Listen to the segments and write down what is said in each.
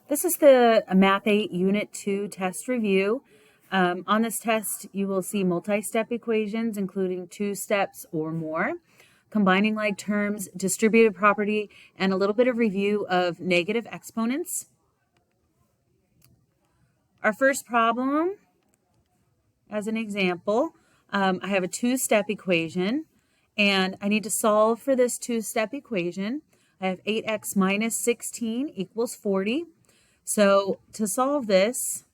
This is the Math 8 Unit 2 test review. On this test, you will see multi-step equations, including 2 steps or more, combining like terms, distributive property, and a little bit of review of negative exponents. Our first problem, as an example, I have a 2-step equation, and I need to solve for this 2-step equation. I have 8x minus 16 equals 40. So to solve this,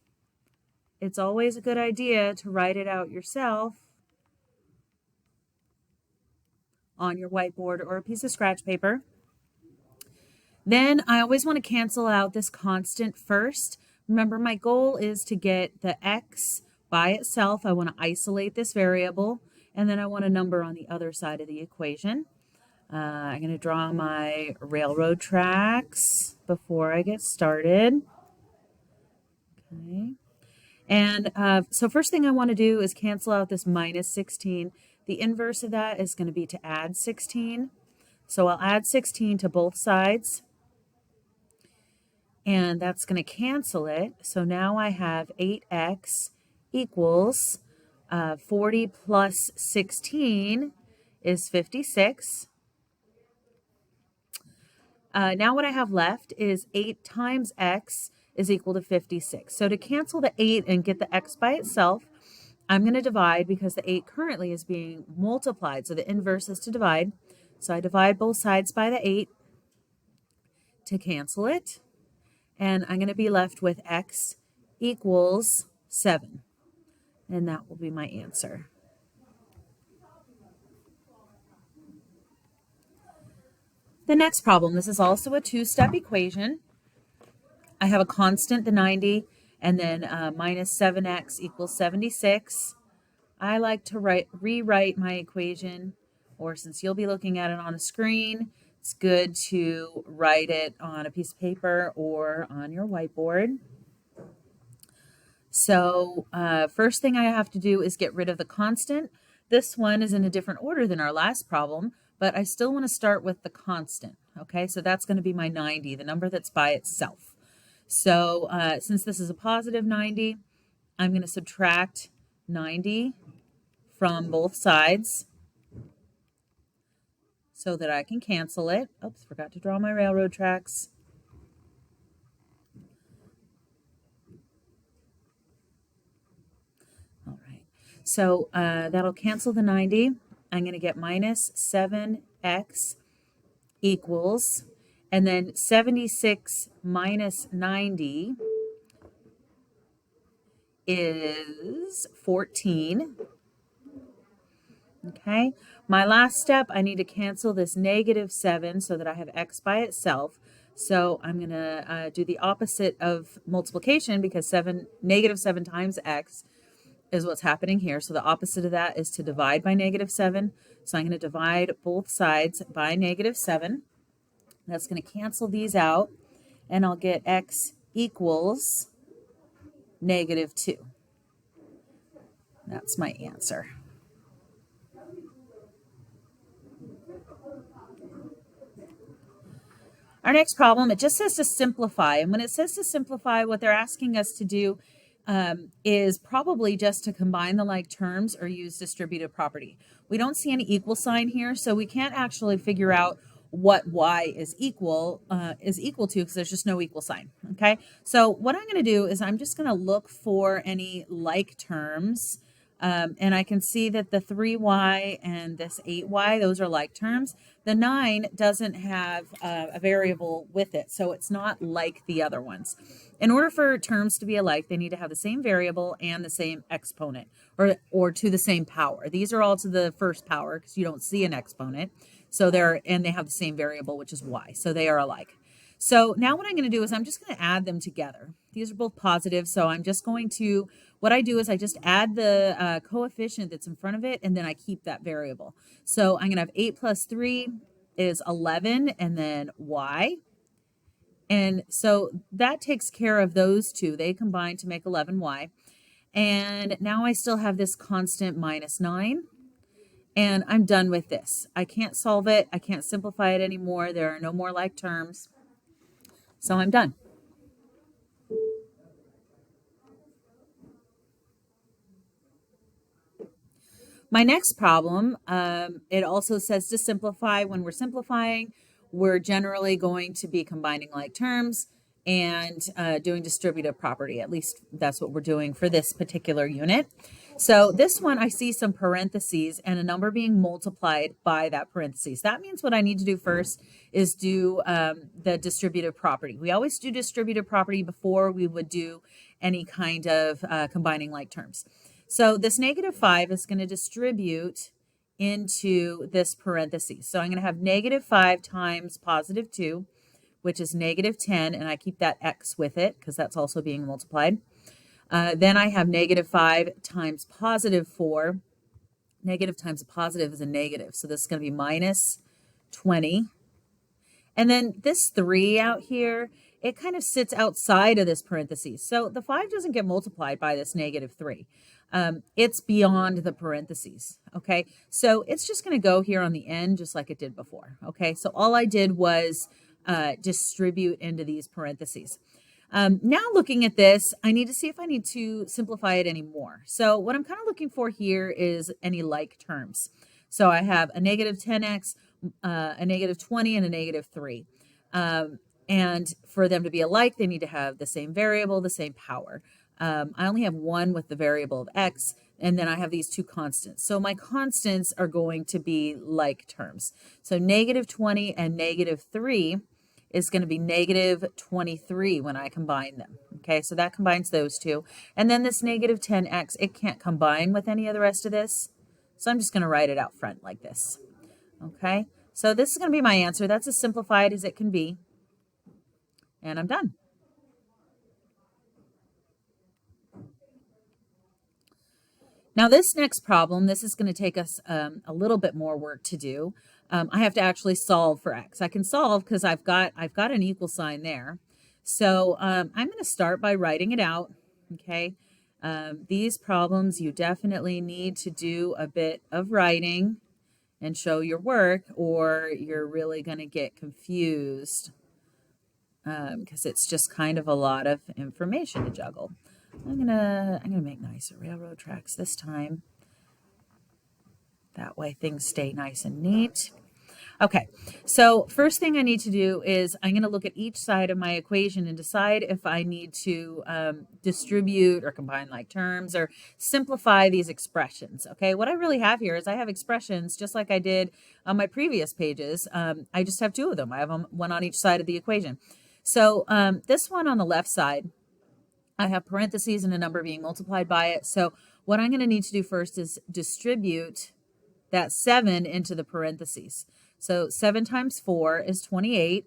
it's always a good idea to write it out yourself on your whiteboard or a piece of scratch paper. Then I always want to cancel out this constant first. Remember, my goal is to get the x by itself. I want to isolate this variable, and then I want a number on the other side of the equation. I'm going to draw my railroad tracks before I get started. Okay. And so first thing I want to do is cancel out this minus 16. The inverse of that is going to be to add 16. So I'll add 16 to both sides. And that's going to cancel it. So now I have 8x equals 40 plus 16 is 56. Now what I have left is 8 times x is equal to 56. So to cancel the 8 and get the x by itself, I'm going to divide because the 8 currently is being multiplied. So the inverse is to divide. So I divide both sides by the 8 to cancel it. And I'm going to be left with x equals 7. And that will be my answer. The next problem, this is also a 2-step equation. I have a constant, the 90, and then minus 7x equals 76. I like to rewrite my equation, or since you'll be looking at it on a screen, it's good to write it on a piece of paper or on your whiteboard. So first thing I have to do is get rid of the constant. This one is in a different order than our last problem, but I still want to start with the constant. Okay, so that's going to be my 90, the number that's by itself. So since this is a positive 90, I'm going to subtract 90 from both sides so that I can cancel it. Oops, forgot to draw my railroad tracks. All right, so that'll cancel the 90. I'm going to get minus 7x equals, and then 76 minus 90 is 14. Okay, my last step, I need to cancel this negative 7 so that I have x by itself. So I'm going to do the opposite of multiplication because negative 7 times x is what's happening here. So the opposite of that is to divide by negative 7. So I'm going to divide both sides by negative 7. That's going to cancel these out, and I'll get x equals negative 2. That's my answer. Our next problem, it just says to simplify. And when it says to simplify, what they're asking us to do is probably just to combine the like terms or use distributive property. We don't see any equal sign here, so we can't actually figure out what y is equal to because there's just no equal sign. Okay, so what I'm going to do is I'm just going to look for any like terms. And I can see that the 3y and this 8y, those are like terms. The 9 doesn't have a variable with it, so it's not like the other ones. In order for terms to be alike, they need to have the same variable and the same exponent, or to the same power. These are all to the first power because you don't see an exponent. So they have the same variable, which is y, so they are alike. So now what I'm going to do is I'm just going to add them together. These are both positive, so I'm just going to, what I do is I just add the coefficient that's in front of it, and then I keep that variable. So I'm going to have 8 plus 3 is 11, and then y. And so that takes care of those two. They combine to make 11y. And now I still have this constant minus 9. And I'm done with this. I can't solve it. I can't simplify it anymore. There are no more like terms. So I'm done. My next problem, it also says to simplify. When we're simplifying, we're generally going to be combining like terms and doing distributive property. At least that's what we're doing for this particular unit. So this one, I see some parentheses and a number being multiplied by that parentheses. That means what I need to do first is do the distributive property. We always do distributive property before we would do any kind of combining like terms. So this -5 is going to distribute into this parentheses. So I'm going to have -5 times +2, which is -10, and I keep that x with it because that's also being multiplied. Then I have -5 times +4. Negative times a positive is a negative, so this is going to be -20. And then this 3 out here, it kind of sits outside of this parentheses. So the 5 doesn't get multiplied by this -3. It's beyond the parentheses, okay? So it's just going to go here on the end just like it did before, okay? So all I did was distribute into these parentheses. Now looking at this, I need to see if I need to simplify it anymore. So what I'm kind of looking for here is any like terms. So I have a -10x, a -20, and a -3. And for them to be alike, they need to have the same variable, the same power. I only have one with the variable of x, and then I have these two constants. So my constants are going to be like terms. So -20 and -3 is going to be -23 when I combine them. Okay, so that combines those two. And then this -10x, it can't combine with any of the rest of this. So I'm just going to write it out front like this. Okay, so this is going to be my answer. That's as simplified as it can be. And I'm done. Now this next problem, this is going to take us a little bit more work to do. I have to actually solve for x. I can solve because I've got an equal sign there. So I'm going to start by writing it out. Okay, these problems you definitely need to do a bit of writing and show your work, or you're really going to get confused because it's just kind of a lot of information to juggle. I'm gonna make nicer railroad tracks this time. That way things stay nice and neat. Okay, so first thing I need to do is I'm going to look at each side of my equation and decide if I need to distribute or combine like terms or simplify these expressions. Okay, what I really have here is I have expressions just like I did on my previous pages. I just have two of them. I have one on each side of the equation. So this one on the left side, I have parentheses and a number being multiplied by it. So what I'm going to need to do first is distribute that 7 into the parentheses. So 7 times 4 is 28.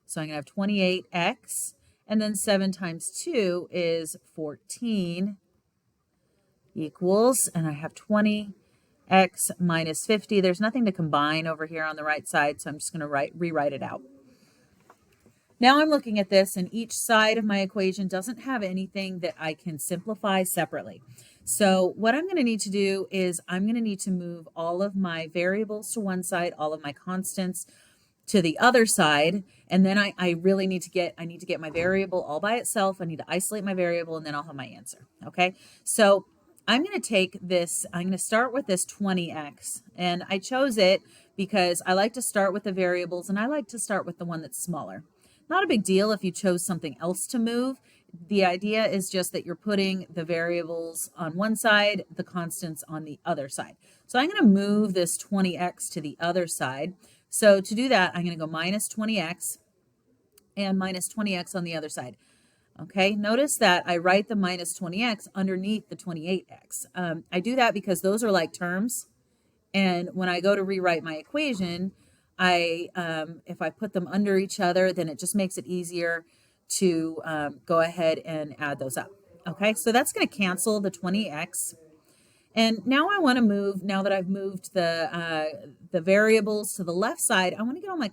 So I'm going to have 28x. And then 7 times 2 is 14 equals, and I have 20x minus 50. There's nothing to combine over here on the right side, so I'm just going to rewrite it out. Now I'm looking at this, and each side of my equation doesn't have anything that I can simplify separately. So what I'm going to need to do is I'm going to need to move all of my variables to one side, all of my constants to the other side, and then I really need to get my variable all by itself. I need to isolate my variable, and then I'll have my answer. Okay, so I'm going to take this, I'm going to start with this 20x, and I chose it because I like to start with the variables, and I like to start with the one that's smaller. Not a big deal if you chose something else to move. The idea is just that you're putting the variables on one side, the constants on the other side. So I'm going to move this 20x to the other side. So to do that, I'm going to go minus 20x and minus 20x on the other side. Okay, notice that I write the minus 20x underneath the 28x. I do that because those are like terms. And when I go to rewrite my equation, if I put them under each other, then it just makes it easier to go ahead and add those up. Okay, so that's going to cancel the 20x. And now I want to move, now that I've moved the variables to the left side, I want to get all my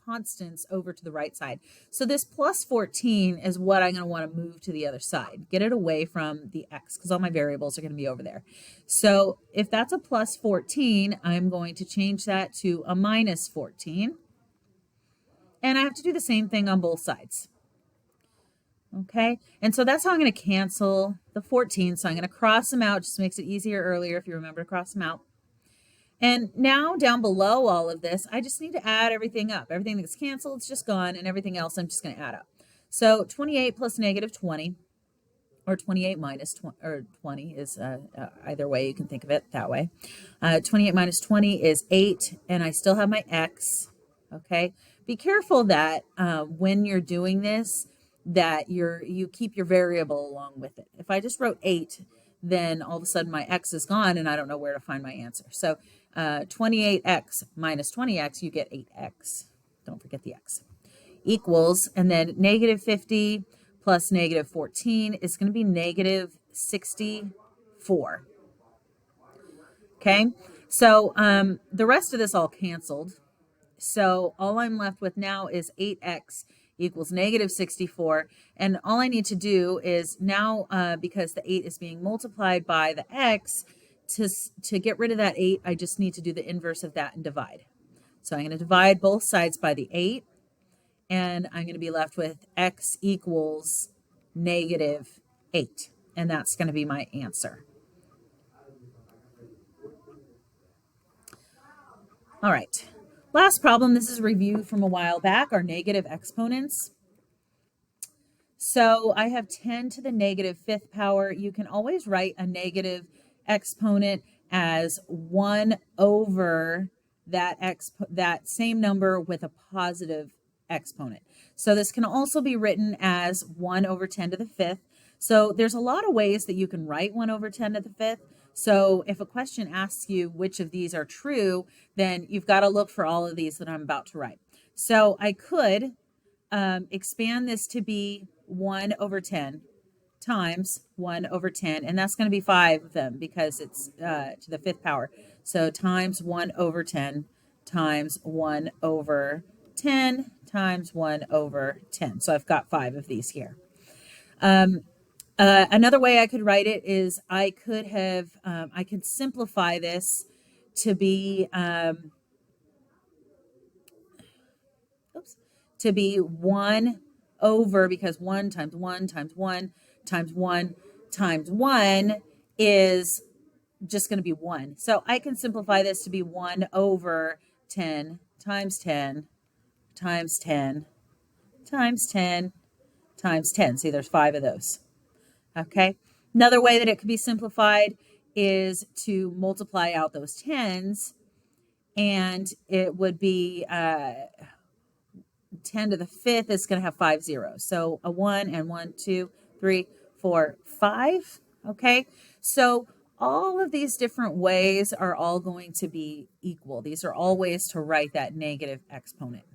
constants over to the right side. So this plus 14 is what I'm going to want to move to the other side. Get it away from the x because all my variables are going to be over there. So if that's a plus 14, I'm going to change that to a minus 14. And I have to do the same thing on both sides. Okay, and so that's how I'm going to cancel the 14. So I'm going to cross them out, just makes it easier earlier if you remember to cross them out. And now down below all of this, I just need to add everything up. Everything that's canceled is just gone, and everything else I'm just going to add up. So 28 plus negative 20, or 28 minus 20, or 20 is either way, you can think of it that way. 28 minus 20 is 8, and I still have my x. Okay, be careful that when you're doing this, that you keep your variable along with it. If I just wrote 8, then all of a sudden my x is gone and I don't know where to find my answer. So 28x minus 20x, you get 8x. Don't forget the x. Equals, and then negative 50 plus negative 14 is going to be negative 64. Okay, so the rest of this all canceled. So all I'm left with now is 8x equals negative 64. And all I need to do is now, because the 8 is being multiplied by the x, to get rid of that 8, I just need to do the inverse of that and divide. So I'm going to divide both sides by the 8, and I'm going to be left with x equals negative 8. And that's going to be my answer. All right. Last problem, this is a review from a while back, our negative exponents. So I have 10 to the negative 5th power. You can always write a negative exponent as 1 over that same number with a positive exponent. So this can also be written as 1 over 10 to the 5th. So there's a lot of ways that you can write 1 over 10 to the 5th. So if a question asks you which of these are true, then you've got to look for all of these that I'm about to write. So I could expand this to be 1 over 10 times 1 over 10, and that's going to be 5 of them because it's to the 5th power. So times 1 over 10 times 1 over 10 times 1 over 10. So I've got 5 of these here. Another way I could write it is I could simplify this to be 1 over, because 1 times 1 times 1 times 1 times 1 is just going to be 1. So I can simplify this to be 1 over 10 times 10 times 10 times 10 times 10. See, there's 5 of those. Okay. Another way that it could be simplified is to multiply out those 10s, and it would be 10 to the 5th is going to have 5 zeros. So a 1 and 1, 2, 3, 4, 5. Okay. So all of these different ways are all going to be equal. These are all ways to write that negative exponent.